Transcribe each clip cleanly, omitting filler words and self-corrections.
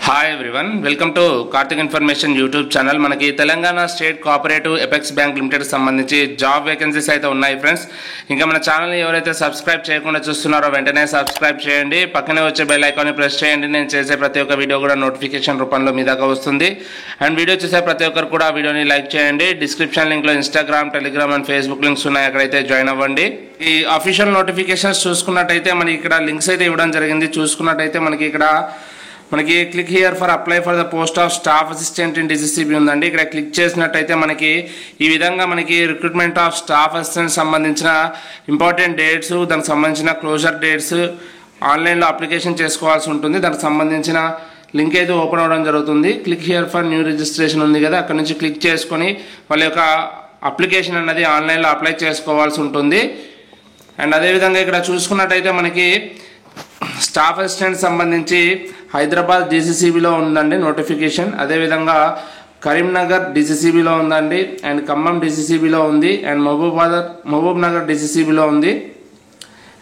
Hi everyone, welcome to Karthik information YouTube channel. మనకి Telangana state cooperative apex bank limited సంబంధించి job vacancies అయితే ఉన్నాయి friends. ఇంకా మన ఛానల్ని ఎవరైతే సబ్స్క్రైబ్ చేయకుండా చూస్తున్నారో వెంటనే సబ్స్క్రైబ్ చేయండి, పక్కనే వచ్చే బెల్ ఐకాన్ని ప్రెస్ చేయండి. నేను చేసే ప్రతి ఒక్క వీడియో కూడా నోటిఫికేషన్ రూపంలో మీ దాకా వస్తుంది. అండ్ వీడియో చూసే ప్రతి ఒక్కరు కూడా వీడియోని లైక్ చేయండి. డిస్క్రిప్షన్ లింక్లో Instagram, Telegram and Facebook links ఉన్నాయి, అక్కడైతే జాయిన్ అవ్వండి. ఈ అఫీషియల్ నోటిఫికేషన్స్ చూసుకున్నట్టయితే మనకి ఇక్కడ లింక్స్ అయితే ఇవ్వడం జరిగింది. చూసుకున్నట్టయితే మనకి click here for apply for the post of staff assistant in DCCB ఉందండి. ఇక్కడ క్లిక్ చేసినట్టయితే మనకి ఈ విధంగా మనకి రిక్రూట్మెంట్ ఆఫ్ స్టాఫ్ అసిస్టెంట్ సంబంధించిన ఇంపార్టెంట్ డేట్స్, దానికి సంబంధించిన క్లోజర్ డేట్స్, ఆన్లైన్లో అప్లికేషన్ చేసుకోవాల్సి ఉంటుంది. దానికి సంబంధించిన లింక్ అయితే ఓపెన్ అవ్వడం జరుగుతుంది. Click here for new registration ఉంది కదా, అక్కడ నుంచి క్లిక్ చేసుకొని వాళ్ళ యొక్క అప్లికేషన్ అన్నది ఆన్లైన్లో అప్లై చేసుకోవాల్సి ఉంటుంది. అండ్ అదేవిధంగా ఇక్కడ చూసుకున్నట్టయితే మనకి స్టాఫ్ అసిస్టెంట్ సంబంధించి హైదరాబాద్ డిసిసిబిలో ఉందండి నోటిఫికేషన్. అదేవిధంగా కరీంనగర్ డిసిసిబిలో ఉందండి, అండ్ ఖమ్మం డిసిసిబిలో ఉంది, అండ్ మహబూబ్ నగర్ డిసిసిబిలో ఉంది,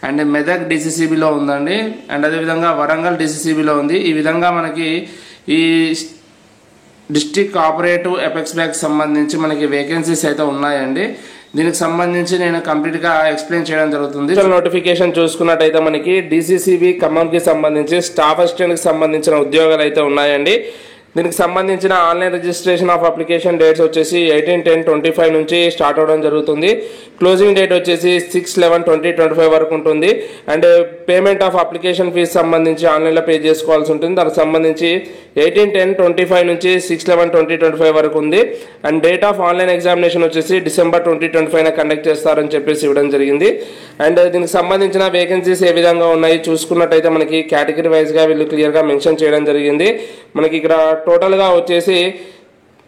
అండ్ మెదక్ డిసిసిబిలో ఉందండి, అండ్ అదేవిధంగా వరంగల్ డిసిసిబిలో ఉంది. ఈ విధంగా మనకి ఈ డిస్ట్రిక్ట్ కోఆపరేటివ్ ఎపెక్స్ బ్యాంక్ సంబంధించి మనకి వేకెన్సీస్ అయితే ఉన్నాయండి. దీనికి సంబంధించి నేను కంప్లీట్గా ఎక్స్ప్లెయిన్ చేయడం జరుగుతుంది. నోటిఫికేషన్ చూసుకున్నట్టయితే మనకి డిసిసిబి ఖమ్మంకి సంబంధించి స్టాఫ్ అసిస్టెంట్కి సంబంధించిన ఉద్యోగాలు అయితే ఉన్నాయండి. దీనికి సంబంధించిన online registration of application dates వచ్చేసి 18/10/25 నుంచి స్టార్ట్ అవడం జరుగుతుంది. క్లోజింగ్ డేట్ వచ్చేసి 6/11/2025 వరకు ఉంటుంది. And payment of application fee సంబంధించి ఆన్లైన్లో పే చేసుకోవాల్సి ఉంటుంది. దానికి సంబంధించి 18/10/25 నుంచి 6/11/2025 వరకు ఉంది. And date of online examination వచ్చేసి December 2025 కండక్ట్ చేస్తారని చెప్పేసి ఇవ్వడం జరిగింది. అండ్ దీనికి సంబంధించిన వేకెన్సీస్ ఏ విధంగా ఉన్నాయి చూసుకున్నట్టయితే మనకి కేటగిరీ వైజ్గా వీళ్ళు క్లియర్గా మెన్షన్ చేయడం జరిగింది. మనకి ఇక్కడ టోటల్గా వచ్చేసి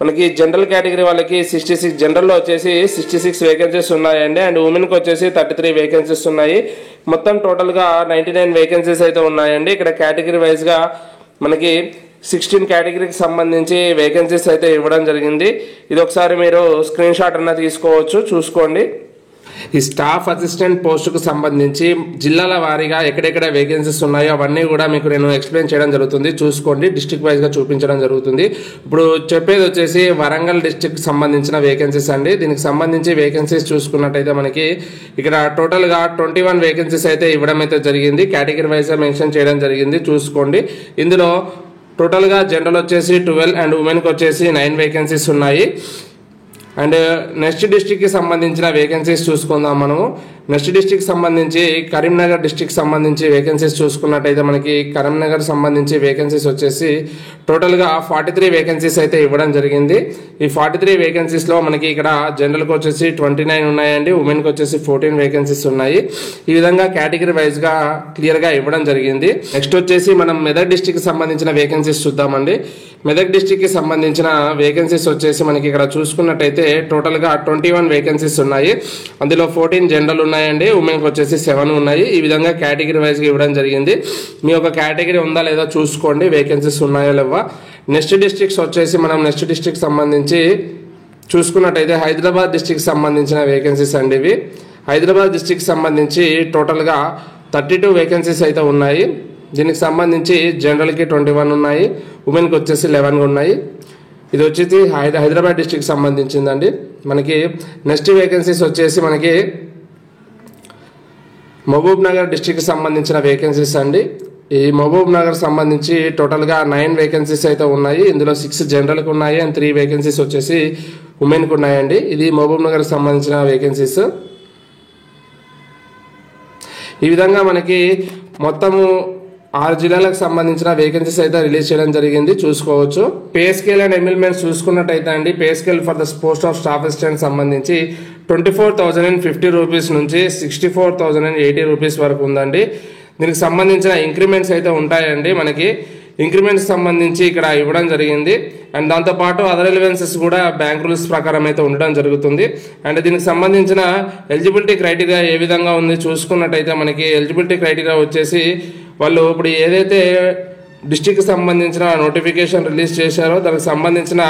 మనకి జనరల్ కేటగిరీ వాళ్ళకి 66, జనరల్లో వచ్చేసి 66 వేకెన్సీస్ ఉన్నాయండి. అండ్ ఉమెన్కి వచ్చేసి 33 వేకెన్సీస్ ఉన్నాయి. మొత్తం టోటల్గా 99 వేకెన్సీస్ అయితే ఉన్నాయండి. ఇక్కడ కేటగిరీ వైజ్గా మనకి 16 కేటగిరీకి సంబంధించి వేకెన్సీస్ అయితే ఇవ్వడం జరిగింది. ఇది ఒకసారి మీరు స్క్రీన్ షాట్ అన్న తీసుకోవచ్చు, చూసుకోండి. ఈ స్టాఫ్ అసిస్టెంట్ పోస్టుకు సంబంధించి జిల్లాల వారీగా ఎక్కడెక్కడ వేకెన్సీస్ ఉన్నాయో అవన్నీ కూడా మీకు నేను ఎక్స్ప్లెయిన్ చేయడం జరుగుతుంది. చూసుకోండి, డిస్ట్రిక్ట్ వైజ్గా చూపించడం జరుగుతుంది. ఇప్పుడు చెప్పేది వచ్చేసి వరంగల్ డిస్ట్రిక్ట్ సంబంధించిన వేకెన్సీస్ అండి. దీనికి సంబంధించి వేకెన్సీస్ చూసుకున్నట్టయితే మనకి ఇక్కడ టోటల్గా 21 వేకెన్సీస్ అయితే ఇవ్వడం అయితే జరిగింది. కేటగిరీ వైజ్గా మెన్షన్ చేయడం జరిగింది, చూసుకోండి. ఇందులో టోటల్గా జనరల్ వచ్చేసి 12 అండ్ ఉమెన్కి వచ్చేసి 9 వేకెన్సీస్ ఉన్నాయి. అండ్ నెక్స్ట్ డిస్ట్రిక్ట్కి సంబంధించిన వేకెన్సీస్ చూసుకుందాం మనము. నెక్స్ట్ డిస్ట్రిక్ట్ సంబంధించి కరీంనగర్ డిస్ట్రిక్ట్ సంబంధించి వేకెన్సీస్ చూసుకున్నట్టయితే మనకి కరీంనగర్ సంబంధించి వేకెన్సీస్ వచ్చేసి టోటల్గా 43 వేకెన్సీస్ అయితే ఇవ్వడం జరిగింది. ఈ 43 వేకెన్సీస్లో మనకి ఇక్కడ జనరల్కి వచ్చేసి 29 ఉన్నాయండి, ఉమెన్కి వచ్చేసి 14 వేకెన్సీస్ ఉన్నాయి. ఈ విధంగా కేటగిరీ వైజ్గా క్లియర్గా ఇవ్వడం జరిగింది. నెక్స్ట్ వచ్చేసి మనం మెదక్ డిస్ట్రిక్ట్కి సంబంధించిన వేకెన్సీస్ చూద్దామండి. మెదక్ డిస్ట్రిక్ట్కి సంబంధించిన వేకెన్సీస్ వచ్చేసి మనకి ఇక్కడ చూసుకున్నట్టయితే టోటల్గా 21 వేకెన్సీస్ ఉన్నాయి. అందులో 14 జనరల్ ఉన్నాయండి, ఉమెన్కి వచ్చేసి 7 ఉన్నాయి. ఈ విధంగా కేటగిరీ వైజ్గా ఇవ్వడం జరిగింది. మీ యొక్క కేటగిరీ ఉందా లేదా చూసుకోండి, వేకెన్సీస్ ఉన్నాయో లేవా. నెక్స్ట్ డిస్ట్రిక్ట్స్ వచ్చేసి మనం నెక్స్ట్ డిస్ట్రిక్ట్ సంబంధించి చూసుకున్నట్టయితే హైదరాబాద్ డిస్ట్రిక్ట్ సంబంధించిన వేకెన్సీస్ అండి ఇవి. హైదరాబాద్ డిస్ట్రిక్ట్ సంబంధించి టోటల్గా 32 వేకెన్సీస్ అయితే ఉన్నాయి. దీనికి సంబంధించి జనరల్కి 21 ఉన్నాయి, ఉమెన్కి వచ్చేసి 11 ఉన్నాయి. ఇది వచ్చేసి హైదరాబాద్ డిస్ట్రిక్ట్ సంబంధించిందండి. మనకి నెక్స్ట్ వేకెన్సీస్ వచ్చేసి మనకి మహబూబ్ నగర్ డిస్ట్రిక్ట్ సంబంధించిన వేకెన్సీస్ అండి. ఈ మహబూబ్ నగర్ సంబంధించి టోటల్గా 9 వేకెన్సీస్ అయితే ఉన్నాయి. ఇందులో 6 జనరల్కి ఉన్నాయి అండ్ 3 వేకెన్సీస్ వచ్చేసి ఉమెన్కి ఉన్నాయండి. ఇది మహబూబ్ నగర్కి సంబంధించిన వేకెన్సీస్. ఈ విధంగా మనకి మొత్తము 6 జిల్లాలకు సంబంధించిన వేకెన్సీస్ అయితే రిలీజ్ చేయడం జరిగింది, చూసుకోవచ్చు. పే స్కేల్ అండ్ ఎమిల్మెంట్స్ చూసుకున్నట్టయితే అండి, pay scale for the post of staff assistant సంబంధించి 24,050 రూపీస్ నుంచి 64,080 రూపీస్ వరకు ఉందండి. దీనికి సంబంధించిన ఇంక్రిమెంట్స్ అయితే ఉంటాయండి. మనకి ఇంక్రిమెంట్స్ సంబంధించి ఇక్కడ ఇవ్వడం జరిగింది. అండ్ దాంతోపాటు అదర్ ఎలివెన్సెస్ కూడా బ్యాంక్ రూల్స్ ప్రకారం అయితే ఉండడం జరుగుతుంది. అండ్ దీనికి సంబంధించిన ఎలిజిబిలిటీ క్రైటీరియా ఏ విధంగా ఉంది చూసుకున్నట్టయితే మనకి ఎలిజిబిలిటీ క్రైటీరియా వచ్చేసి వాళ్ళు ఇప్పుడు ఏదైతే డిస్టిక్ సంబంధించిన నోటిఫికేషన్ రిలీజ్ చేశారో దానికి సంబంధించిన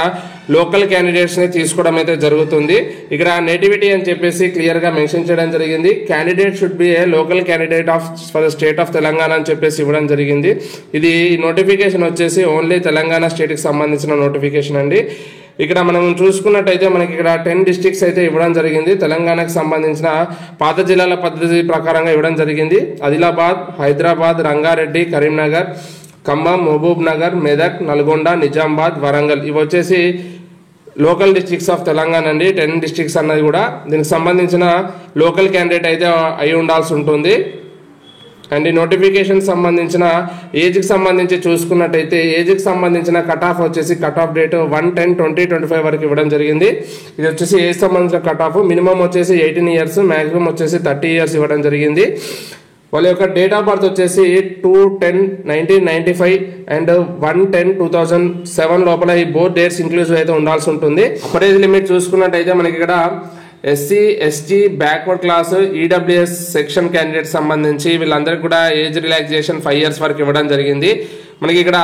లోకల్ క్యాండిడేట్స్ని తీసుకోవడం అయితే జరుగుతుంది. ఇక్కడ నేటివిటీ అని చెప్పేసి క్లియర్గా మెన్షన్ చేయడం జరిగింది. Candidate should be A local candidate for the state of Telangana అని చెప్పేసి ఇవ్వడం జరిగింది. ఇది నోటిఫికేషన్ వచ్చేసి ఓన్లీ తెలంగాణ స్టేట్కి సంబంధించిన నోటిఫికేషన్ అండి. ఇక్కడ మనం చూసుకున్నట్టయితే మనకి ఇక్కడ 10 డిస్ట్రిక్ట్స్ అయితే ఇవ్వడం జరిగింది. తెలంగాణకు సంబంధించిన పాత జిల్లాల పద్ధతి ప్రకారంగా ఇవ్వడం జరిగింది. ఆదిలాబాద్, హైదరాబాద్, రంగారెడ్డి, కరీంనగర్, ఖమ్మం, మహబూబ్ నగర్, మెదక్, నల్గొండ, నిజామాబాద్, వరంగల్ ఇవి వచ్చేసి లోకల్ డిస్ట్రిక్ట్స్ ఆఫ్ తెలంగాణ అండి. 10 డిస్ట్రిక్ట్స్ అన్నది కూడా దీనికి సంబంధించిన లోకల్ క్యాండిడేట్ అయితే అయి ఉండాల్సి ఉంటుంది. అండ్ ఈ నోటిఫికేషన్ సంబంధించిన ఏజ్కి సంబంధించి చూసుకున్నట్టయితే ఏజ్కి సంబంధించిన కట్ ఆఫ్ వచ్చేసి కట్ ఆఫ్ డేట్ 1/10/2025 వరకు ఇవ్వడం జరిగింది. ఇది వచ్చేసి ఏజ్ సంబంధించిన కట్ ఆఫ్ మినిమం వచ్చేసి 18 ఇయర్స్, మ్యాక్సిమం వచ్చేసి 30 ఇయర్స్ ఇవ్వడం జరిగింది. వాళ్ళ యొక్క డేట్ ఆఫ్ బర్త్ వచ్చేసి 2/10/1995 అండ్ 1/10/2007 లోపల ఈ బోత్ డేట్స్ ఇంక్లూజివ్ అయితే ఉండాల్సి ఉంటుంది. అప్పర్ ఏజ్ లిమిట్ చూసుకున్నట్టయితే మనకి ఇక్కడ SC, ST, backward class, EWS section candidate సంబంధించి వీళ్ళందరికీ కూడా ఏజ్ రిలాక్సేషన్ 5 ఇయర్స్ వరకు ఇవ్వడం జరిగింది. మనకి ఇక్కడ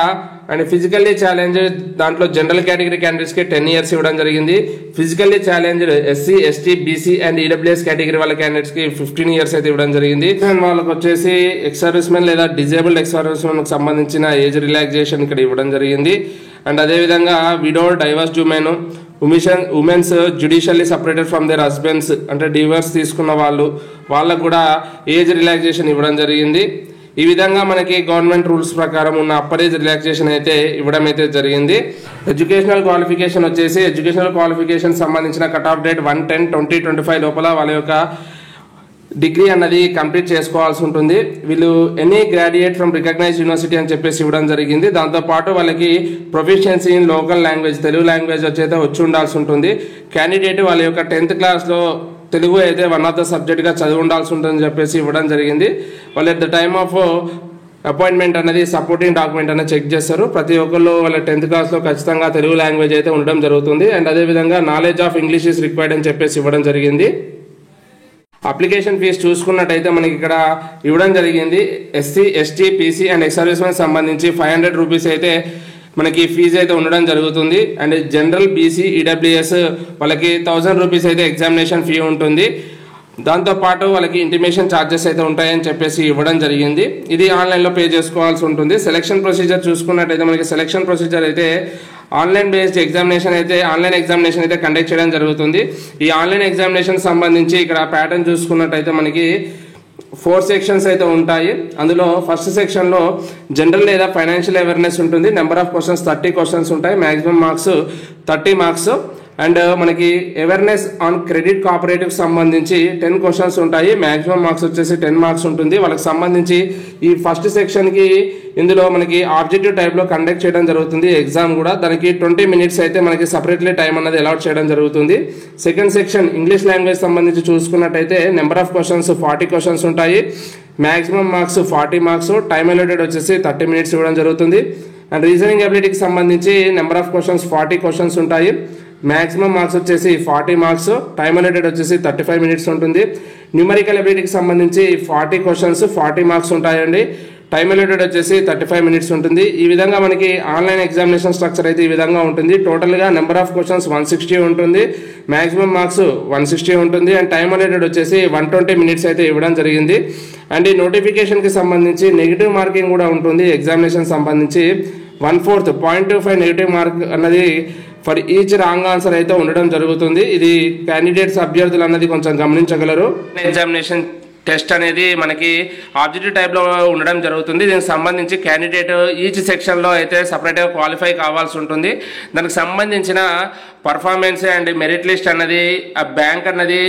అండ్ ఫిజికల్లీ ఛాలెంజ్ దాంట్లో జనరల్ కేటగిరీ క్యాండిడేట్స్కి 10 ఇయర్స్ ఇవ్వడం జరిగింది. Physically challenge SC, ST, BC and EWS category వాళ్ళ క్యాండిడేట్స్కి 15 ఇయర్స్ అయితే ఇవ్వడం జరిగింది. వాళ్ళకి వచ్చేసి ఎక్స్ సర్వీస్ మెన్ లేదా డిజేబుల్డ్ ఎక్స్ సర్వీస్ మెన్కి సంబంధించిన ఏజ్ రిలాక్సేషన్ ఇక్కడ ఇవ్వడం జరిగింది. అండ్ అదేవిధంగా widow, divorce women, womens judicially separated from their husbands అంటే డివోర్స్ తీసుకున్న వాళ్ళకు కూడా ఏజ్ రిలాక్సేషన్ ఇవ్వడం జరిగింది. ఈ విధంగా మనకి గవర్నమెంట్ రూల్స్ ప్రకారం ఉన్న అప్పర్ ఏజ్ రిలాక్సేషన్ అయితే ఇవ్వడం అయితే జరిగింది. ఎడ్యుకేషనల్ క్వాలిఫికేషన్ వచ్చేసి ఎడ్యుకేషనల్ క్వాలిఫికేషన్ సంబంధించిన కట్ ఆఫ్ డేట్ 1/10/2025 లోపల వాళ్ళ యొక్క డిగ్రీ అన్నది కంప్లీట్ చేసుకోవాల్సి ఉంటుంది. వీళ్ళు any graduate from recognised university అని చెప్పేసి ఇవ్వడం జరిగింది. దాంతోపాటు వాళ్ళకి proficiency in local language Telugu language వచ్చి ఉండాల్సి ఉంటుంది. క్యాండిడేట్ వాళ్ళ యొక్క 10th క్లాస్లో తెలుగు అయితే వన్ ఆఫ్ ద సబ్జెక్ట్గా చదివి ఉండాల్సి ఉంటుందని చెప్పేసి ఇవ్వడం జరిగింది. వాళ్ళు at the time of appointment అనేది సపోర్టింగ్ డాక్యుమెంట్ అనేది చెక్ చేస్తారు. ప్రతి ఒక్కళ్ళు వాళ్ళ 10th క్లాస్లో ఖచ్చితంగా తెలుగు లాంగ్వేజ్ అయితే ఉండడం జరుగుతుంది. అండ్ అదేవిధంగా knowledge of English is required అని చెప్పేసి ఇవ్వడం జరిగింది. అప్లికేషన్ ఫీజు చూసుకున్నట్టయితే మనకి ఇక్కడ ఇవ్వడం జరిగింది. SC, ST, PC and ex service men సంబంధించి 500 రూపీస్ అయితే మనకి ఫీజు అయితే ఉండడం జరుగుతుంది. అండ్ జనరల్, బీసీ, ఈడబ్ల్యూఎస్ వాళ్ళకి 1000 రూపీస్ అయితే ఎగ్జామినేషన్ ఫీ ఉంటుంది. దాంతోపాటు వాళ్ళకి ఇంటిమేషన్ ఛార్జెస్ అయితే ఉంటాయని చెప్పేసి ఇవ్వడం జరిగింది. ఇది ఆన్లైన్లో పే చేసుకోవాల్సి ఉంటుంది. సెలక్షన్ ప్రొసీజర్ చూసుకున్నట్టయితే మనకి సెలక్షన్ ప్రొసీజర్ అయితే ఆన్లైన్ బేస్డ్ ఎగ్జామినేషన్ అయితే కండక్ట్ చేయడం జరుగుతుంది. ఈ ఆన్లైన్ ఎగ్జామినేషన్ సంబంధించి ఇక్కడ ప్యాటర్న్ చూసుకున్నట్టయితే మనకి 4 సెక్షన్స్ అయితే ఉంటాయి. అందులో ఫస్ట్ సెక్షన్లో జనరల్ లేదా ఫైనాన్షియల్ అవేర్నెస్ ఉంటుంది. నెంబర్ ఆఫ్ క్వశ్చన్స్ 30 క్వశ్చన్స్ ఉంటాయి. Maximum marks 30 marks. అండ్ మనకి అవేర్నెస్ ఆన్ క్రెడిట్ కోఆపరేటివ్ సంబంధించి 10 క్వశ్చన్స్ ఉంటాయి. మ్యాక్సిమం మార్క్స్ వచ్చేసి 10 మార్క్స్ ఉంటుంది. వాళ్ళకి సంబంధించి ఈ ఫస్ట్ సెక్షన్కి ఇందులో మనకి ఆబ్జెక్టివ్ టైప్లో కండక్ట్ చేయడం జరుగుతుంది ఎగ్జామ్ కూడా. దానికి 20 మినిట్స్ అయితే మనకి సపరేట్లీ టైం అనేది అలాట్ చేయడం జరుగుతుంది. సెకండ్ సెక్షన్ ఇంగ్లీష్ లాంగ్వేజ్ సంబంధించి చూసుకున్నట్టయితే నెంబర్ ఆఫ్ క్వశ్చన్స్ 40 క్వశ్చన్స్ ఉంటాయి. Maximum marks 40 marks. Time allocated వచ్చేసి 30 మినిట్స్ ఇవ్వడం జరుగుతుంది. అండ్ రీజనింగ్ అబిలిటీకి సంబంధించి నెంబర్ ఆఫ్ క్వశ్చన్స్ 40 క్వశ్చన్స్ ఉంటాయి. మ్యాక్సిమం మార్క్స్ వచ్చేసి 40 మార్క్స్. టైం అలొకేటెడ్ వచ్చేసి 35 మినిట్స్ ఉంటుంది. న్యూమరికల్ అబిలిటీకి సంబంధించి 40 క్వశ్చన్స్ 40 మార్క్స్ ఉంటాయండి. టైం అలొకేటెడ్ వచ్చేసి 35 మినిట్స్ ఉంటుంది. ఈ విధంగా మనకి ఆన్లైన్ ఎగ్జామినేషన్ స్ట్రక్చర్ అయితే ఈ విధంగా ఉంటుంది. టోటల్గా నెంబర్ ఆఫ్ క్వశ్చన్స్ 160 ఉంటుంది. మ్యాక్సిమం మార్క్స్ 160 ఉంటుంది. అండ్ టైం అలొకేటెడ్ వచ్చేసి 120 మినిట్స్ అయితే ఇవ్వడం జరిగింది. అండ్ ఈ నోటిఫికేషన్కి సంబంధించి నెగిటివ్ మార్కింగ్ కూడా ఉంటుంది. ఎగ్జామినేషన్ సంబంధించి 1/4 0.25 నెగిటివ్ మార్క్ అన్నది ఫర్ ఈచ్ రాంగ్ ఆన్సర్ అయితే ఉండడం జరుగుతుంది. ఇది క్యాండిడేట్స్ అభ్యర్థులు అన్నది కొంచెం గమనించగలరు. ఎగ్జామినేషన్ టెస్ట్ అనేది మనకి ఆబ్జెక్టివ్ టైప్లో ఉండడం జరుగుతుంది. దీనికి సంబంధించి క్యాండిడేట్ ఈచ్ సెక్షన్లో అయితే సపరేట్గా క్వాలిఫై కావాల్సి ఉంటుంది. దానికి సంబంధించిన పర్ఫార్మెన్స్ అండ్ మెరిట్ లిస్ట్ అన్నది ఆ బ్యాంక్ అన్నది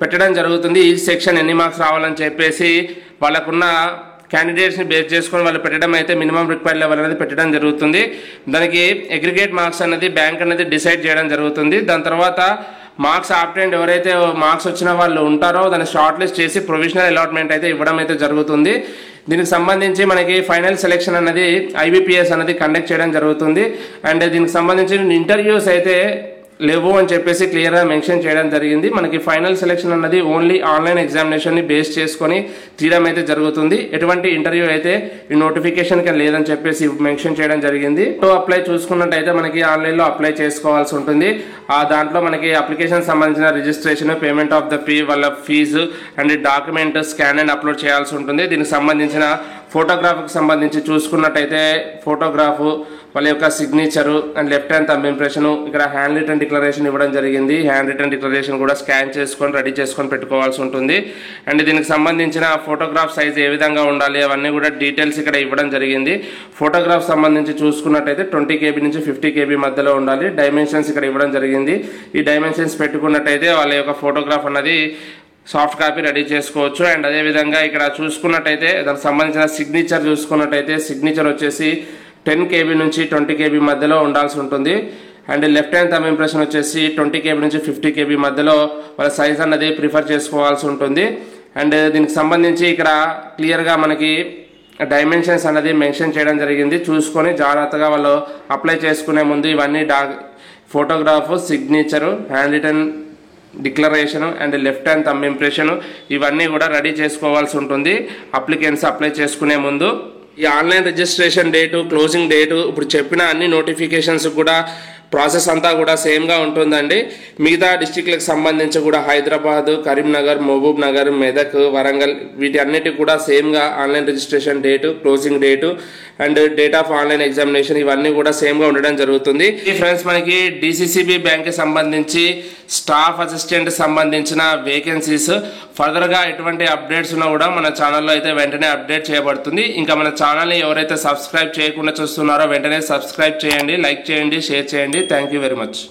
పెట్టడం జరుగుతుంది. ఈచ్ సెక్షన్ ఎన్ని మార్క్స్ రావాలని చెప్పేసి వాళ్ళకున్న క్యాండిడేట్స్ని బేస్ చేసుకొని వాళ్ళు పెట్టడం అయితే మినిమం రిక్వైర్డ్ లెవెల్ అనేది పెట్టడం జరుగుతుంది. దానికి అగ్రిగేట్ మార్క్స్ అనేది బ్యాంక్ అనేది డిసైడ్ చేయడం జరుగుతుంది. దాని తర్వాత మార్క్స్ ఆప్టెండ్ ఎవరైతే మార్క్స్ వచ్చిన వాళ్ళు ఉంటారో దాన్ని షార్ట్ లిస్ట్ చేసి ప్రొవిజనల్ అలాట్మెంట్ అయితే ఇవ్వడం అయితే జరుగుతుంది. దీనికి సంబంధించి మనకి ఫైనల్ సెలెక్షన్ అనేది IBPS అనేది కండక్ట్ చేయడం జరుగుతుంది. అండ్ దీనికి సంబంధించిన ఇంటర్వ్యూస్ అయితే లేవు అని చెప్పేసి క్లియర్గా మెన్షన్ చేయడం జరిగింది. మనకి ఫైనల్ సెలెక్షన్ అన్నది ఓన్లీ ఆన్లైన్ ఎగ్జామినేషన్ని బేస్ చేసుకొని తీయడం అయితే జరుగుతుంది. ఎటువంటి ఇంటర్వ్యూ అయితే ఈ నోటిఫికేషన్కి లేదని చెప్పేసి మెన్షన్ చేయడం జరిగింది. అప్లై చూసుకున్నట్టయితే మనకి ఆన్లైన్లో అప్లై చేసుకోవాల్సి ఉంటుంది. దాంట్లో మనకి అప్లికేషన్ సంబంధించిన registration, payment of the fee, వాళ్ళ fees and document scan and upload చేయాల్సి ఉంటుంది. దీనికి సంబంధించిన ఫోటోగ్రాఫ్కి సంబంధించి చూసుకున్నట్టయితే ఫోటోగ్రాఫ్, వాళ్ళ యొక్క signature and left hand thumb impression, ఇక్కడ హ్యాండ్ రిటన్ డిక్లరేషన్ ఇవ్వడం జరిగింది. హ్యాండ్ రిటన్ డిక్లరేషన్ కూడా స్కాన్ చేసుకొని రెడీ చేసుకొని పెట్టుకోవాల్సి ఉంటుంది. అండ్ దీనికి సంబంధించిన ఫోటోగ్రాఫ్ సైజ్ ఏ విధంగా ఉండాలి అవన్నీ కూడా డీటెయిల్స్ ఇక్కడ ఇవ్వడం జరిగింది. ఫోటోగ్రాఫ్ సంబంధించి చూసుకున్నట్టయితే 20 KB నుంచి 50 KB మధ్యలో ఉండాలి. డైమెన్షన్స్ ఇక్కడ ఇవ్వడం జరిగింది. ఈ డైమెన్షన్స్ పెట్టుకున్నట్టయితే వాళ్ళ యొక్క ఫోటోగ్రాఫ్ అన్నది సాఫ్ట్ కాపీ రెడీ చేసుకోవచ్చు. అండ్ అదేవిధంగా ఇక్కడ చూసుకున్నట్టయితే దానికి సంబంధించిన సిగ్నేచర్ చూసుకున్నట్టయితే సిగ్నేచర్ వచ్చేసి 10 KB నుంచి 20 KB మధ్యలో ఉండాల్సి ఉంటుంది. And left hand thumb impression వచ్చేసి 20 KB నుంచి 50 KB మధ్యలో వాళ్ళ సైజ్ అన్నది ప్రిఫర్ చేసుకోవాల్సి ఉంటుంది. అండ్ దీనికి సంబంధించి ఇక్కడ క్లియర్గా మనకి డైమెన్షన్స్ అన్నది మెన్షన్ చేయడం జరిగింది. చూసుకొని జాగ్రత్తగా వాళ్ళు అప్లై చేసుకునే ముందు ఇవన్నీ photograph, signature, hand written declaration and left hand thumb impression ఇవన్నీ కూడా రెడీ చేసుకోవాల్సి ఉంటుంది అప్లికెంట్స్ అప్లై చేసుకునే ముందు. ఈ online registration date, closing date, ఇప్పుడు చెప్పిన అన్ని నోటిఫికేషన్స్ కూడా ప్రాసెస్ అంతా కూడా సేమ్గా ఉంటుందండి. మిగతా డిస్టిక్లకు సంబంధించి కూడా హైదరాబాద్, కరీంనగర్, మహబూబ్ నగర్, మెదక్, వరంగల్ వీటి అన్నిటికి కూడా సేమ్గా online registration date, closing date and date of online examination ఇవన్నీ కూడా సేమ్గా ఉండడం జరుగుతుంది. ఫ్రెండ్స్, మనకి DCCB బ్యాంక్కి సంబంధించి స్టాఫ్ అసిస్టెంట్ సంబంధించిన వేకెన్సీస్ ఫర్దర్గా ఎటువంటి అప్డేట్స్ ఉన్నా కూడా మన ఛానల్లో అయితే వెంటనే అప్డేట్ చేయబడుతుంది. ఇంకా మన ఛానల్ని ఎవరైతే సబ్స్క్రైబ్ చేయకుండా చూస్తున్నారో వెంటనే సబ్స్క్రైబ్ చేయండి, లైక్ చేయండి, షేర్ చేయండి. Thank you very much.